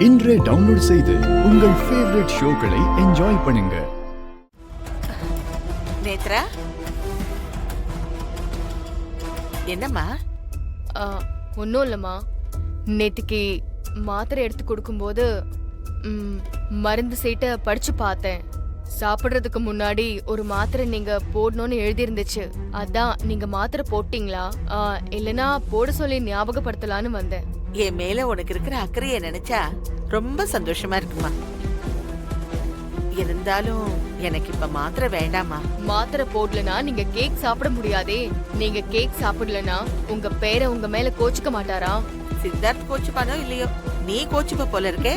இன்றே டவுன்லோட் செய்து உங்கள் ஃபேவரட் ஷோக்களை என்ஜாய் பண்ணுங்க. நேத்ரா, என்னம்மா? ஒன்றும் இல்லைம்மா. நேற்றுக்கு மாத்திரை எடுத்து கொடுக்கும்போது மருந்து சீட்டை படிச்சு பார்த்தேன். சாப்பிட்றதுக்கு முன்னாடி ஒரு மாத்திரை நீங்க போடணும்னு எழுதியிருந்துச்சு. அதான் நீங்க மாத்திரை போட்டீங்களா இல்லைன்னா போட சொல்லி ஞாபகப்படுத்தலான்னு வந்தேன். என் மேல உனக்கு இருக்கிற அக்கறைய நினைச்சா ரொம்ப சந்தோஷமா இருக்குமா. இருந்தாலும் எனக்கு இப்ப மாத்திரை வேண்டாமா. மாத்திரை போடலனா நீங்க கேக் சாப்பிட முடியாதே. நீங்க கேக் சாப்பிடலனா உங்க பேரை உங்க மேல கோச்சுக்க மாட்டாரா? சித்தார்த் கோச்சுப்பானோ இல்லையோ, நீ கோச்சுப்ப போல இருக்கே.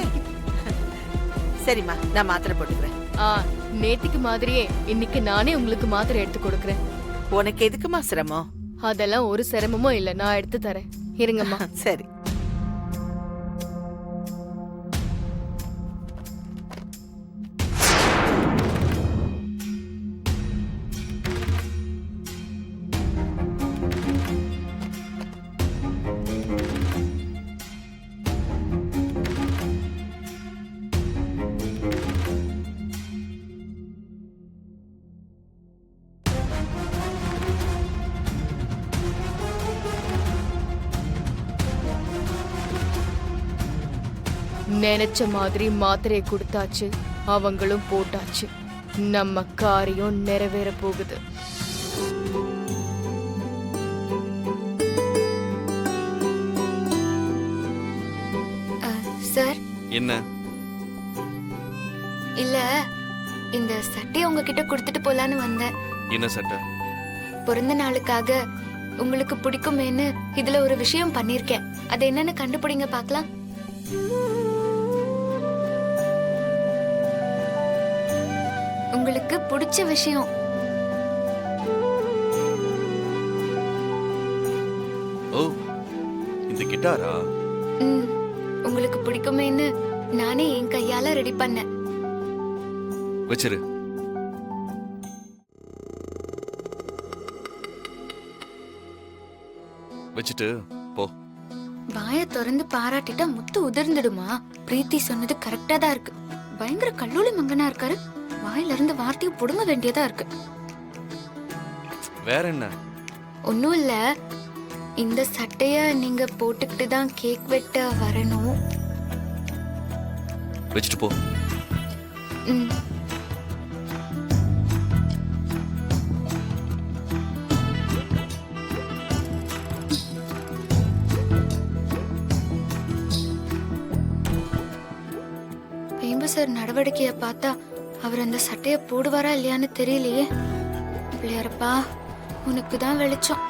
சரிம்மா, நான் மாத்திரை போட்டுக்கிறேன். நேத்திக்கு மாதிரியே இன்னைக்கு நானே உங்களுக்கு மாத்திரை எடுத்து கொடுக்கறேன். உனக்கு எதுக்குமா சிரமம்? அதெல்லாம் ஒரு சிரமமும் இல்ல, நான் எடுத்து தரேன். இருங்கம்மா. சரி. நினைச்ச மாதிரி மாத்திரையை கொடுத்தாச்சு, அவங்களும் போட்டாச்சு. நம்ம காரியம் நிறைவேற போகுது. சார், என்ன? இல்ல, இந்த சட்டையை உங்ககிட்ட கொடுத்துட்டு போலான்னு வந்தேன். என்ன சட்டை? பிறந்த நாளுக்காக உங்களுக்கு பிடிக்குமேன்னு இதுல ஒரு விஷயம் பண்ணிருக்கேன். அது என்னன்னு கண்டுபிடிங்க பார்க்கலாம். உங்களுக்கு பிடிச்ச விஷயம். ஓ, இந்த கிட்டாரா? உங்களுக்கு பிடிக்குமேன்னு நானே என் கையால ரெடி பண்ணேன். வச்சிரு. வச்சிட்டு போ. வாயை திறந்து பாராட்டிட்டா முத்து உதிர்ந்துடுமா? பிரீத்தி சொன்னது கரெக்டா தான் இருக்கு. பயங்கர கல்லூலி மங்கனா இருக்காரு. வாயில இருந்து வார்த்தையை புடுங்க வேண்டியதா இருக்கு. வேற என்ன? ஒன்னும் இல்ல, இந்த சட்டைய நீங்க போட்டுக்கிட்டு தான் கேக் வெட்ட வரணும். வச்சிட்டு போ. வேம்பு சார் நடவடிக்கைய பார்த்தா அவர் அந்த சட்டைய போடுவாரா இல்லையான்னு தெரியலையே. பிள்ளையாரப்பா, உனக்கு தான் வெளிச்சம்.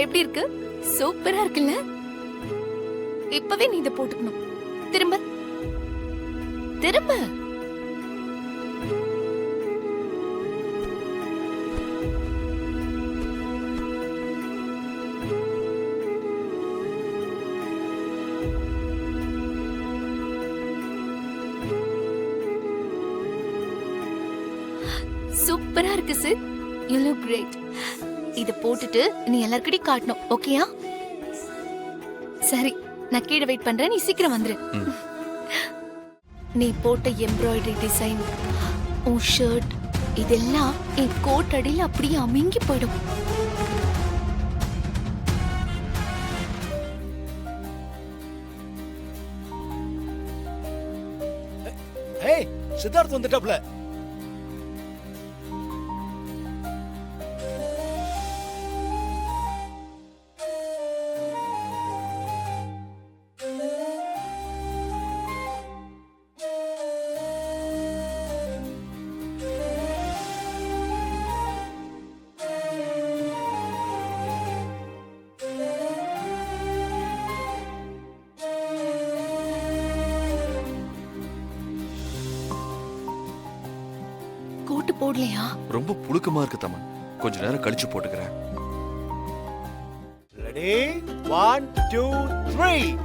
எப்படி இருக்கு? சூப்பரா இருக்குல்ல? இப்பவே நீ இத போட்டுக்கணும். திரும்ப திரும்ப. சூப்பரா இருக்கு சார். You look great. இத போட்டுட்டு நீ எல்லார்கிட்டயும் காட்டணும், ஓகேயா? சரி, நான் கீழே வெயிட் பண்றேன், நீ சீக்கிரம் வந்துரு. நீ போட்ட எம்ப்ராய்டரி டிசைன், உன் ஷர்ட், இதெல்லாம் என் கோட் அடியில அப்படியே அமுங்கி போயிடும். ஏய், சித்தார்த் வந்துட்டாப்ல. கோட்டு போடலையா? ரொம்ப புழுக்கமா இருக்கு தமன். கொஞ்ச நேரம் கழிச்சு போட்டுக்கிறேன். ரெடி 1 2 3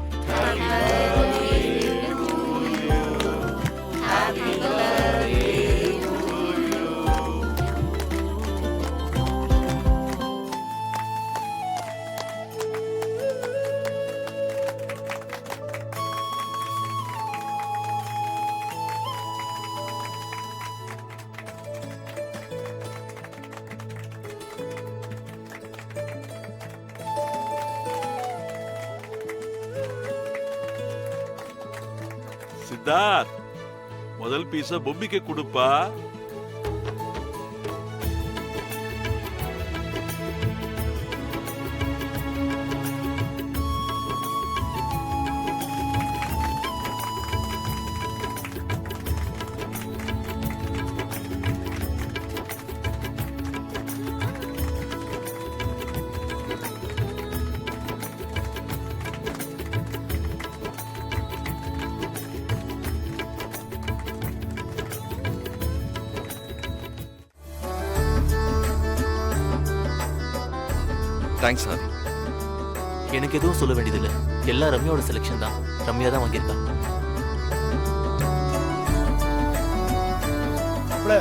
சித்தார்த் முதல் பீஸ பொம்மிக்கு கொடுப்பா. தேங்க்ஸ் ஆதி. எனக்கு எதுவும் சொல்ல வேண்டியதில்லை. எல்லாம் ரம்யாவோட செலெக்ஷன் தான். ரம்யா தான் வாங்கியிருக்கா. மாப்ள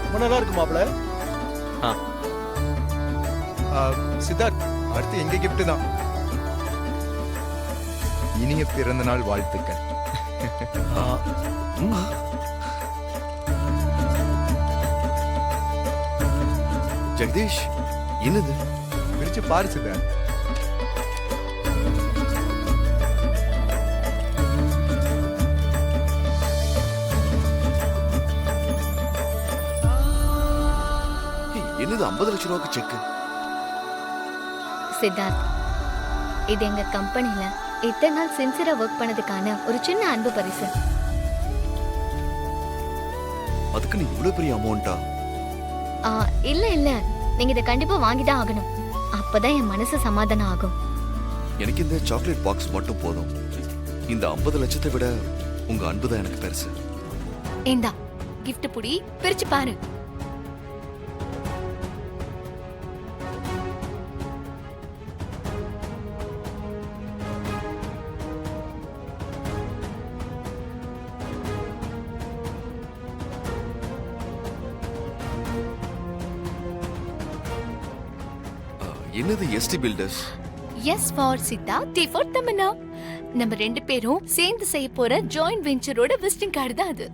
ரொம்ப நல்லா இருக்கு மாப்ள. சித்தார்த், அடுத்து எங்க கிஃப்ட் தான். இனிய பிறந்த நாள் வாழ்த்துக்கள். ஜெகதீஷ், என்னது? பிரிச்சு பாரு சித்தார்த். என்னது 50 லட்சம் ரூபாய்க்கு செக்? சித்தார்த், இது எங்க கம்பெனில இத்தனை நாள் சின்சியரா ஒர்க் பண்ணதுக்கான ஒரு சின்ன அன்பு பரிசு. அதுக்கு நீ இவ்வளவு பெரிய அமௌண்டா? இல்ல இல்ல, நீங்க இதை கண்டிப்பா வாங்கிதான் ஆகணும். அப்பதான் என் மனசு சமாதானம் ஆகும். எனக்கு இந்த சாக்லேட் பாக்ஸ் மட்டும் போதும். இந்த 50 லட்சத்தை விட உங்க அன்பு தான் எனக்கு பெருசு. இந்தா gift புடி, பிரிச்சு பாரு. என்னது ST builders? S for Siddha, T for Tamannaah. நம்ம ரெண்டு பேரும் சேர்ந்து செய்ய போற ஜாயிண்ட் வெஞ்சரோட விசிட்டிங் கார்டு தான் அது.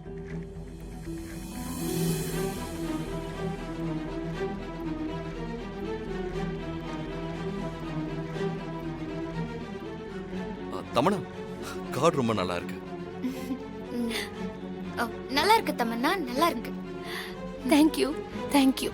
தமனா, கார்டு ரொம்ப நல்லா இருக்கு. நல்லா இருக்கு தமன்னா, நல்லா இருக்கு. Thank you thank you.